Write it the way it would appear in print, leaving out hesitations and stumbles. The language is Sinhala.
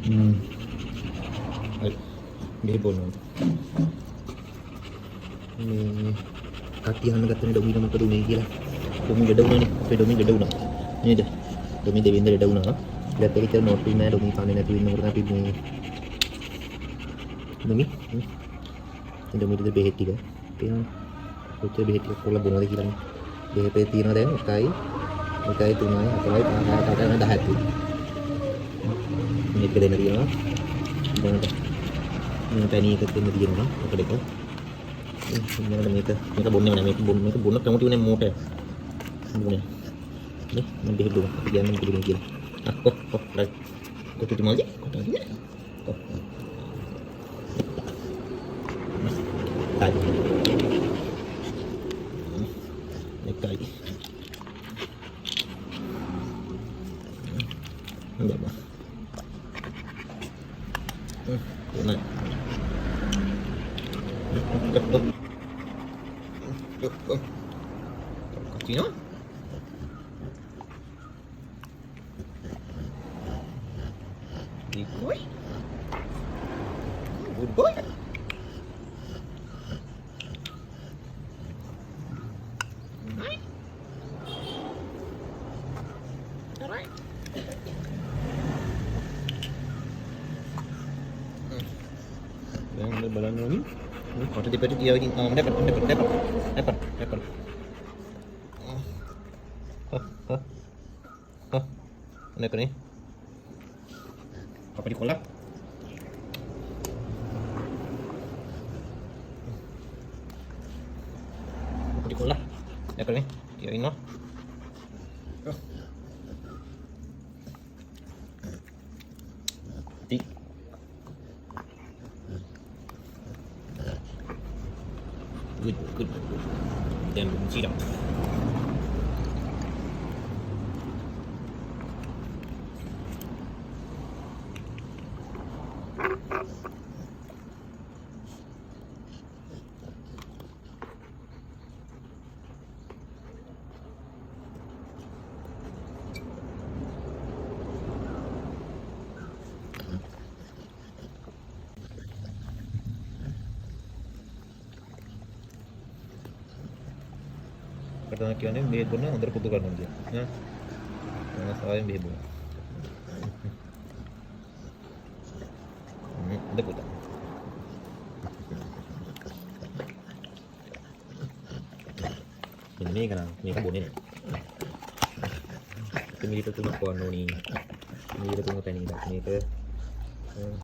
හරි. මේ බොනවා. මේ කට්ටිය අහන්න ගත්තනේ ඩොමින මොකද උනේ කියලා. ඩොමි ලෙඩ වුණානේ. අපේ ඩොමි ලෙඩ වුණා. නේද? ඩොමි දෙවෙනිද ලෙඩ වුණා. ඊට පස්සේ නෝට් පින් නෑ ඩොමි කන්නේ නැති වෙනකොට අපි මේ ඩොමිට බෙහෙත් ටික තියෙනවා. කොච්චර බෙහෙත් ටික කොල්ල බොනවද කියලා නේ. බෙහෙතේ තියෙනවා දැන් 1යි 3යි 4යි 5යි 6යි 10යි. මේක දෙන්න තියෙනවා. දැනට මේ පැණි එකක් දෙන්න තියෙනවා. ඔකට එක. මේක බොන්නේ නැහැ. මේක බොන්න කැමති වෙන්නේ මෝටර්. බොන්නේ. නේ මම බෙහෙත් දුන්නා. කියන්න පිළිගන්න කියලා. රයිට්. කොටි මාජි. කොටි. Tadi. Nekali. Enggak bang. Naik. Kakinya. Good boy. Good boy. Alright. Yang balon ni, foto di pada dia lagi. Dapat. Mana kau ni? Apa di kolak? Apa di kolak? Dapat ni? Dia ini. Good. Dan benci dah. Pertama kali ni bihit pun under putu kan dia. Ya. Mana saya bihit pun. Ada putu. Ini kan boleh ni. Ini kita tunggu kuano ni. Ini kita tunggu tani dah. Ni ke.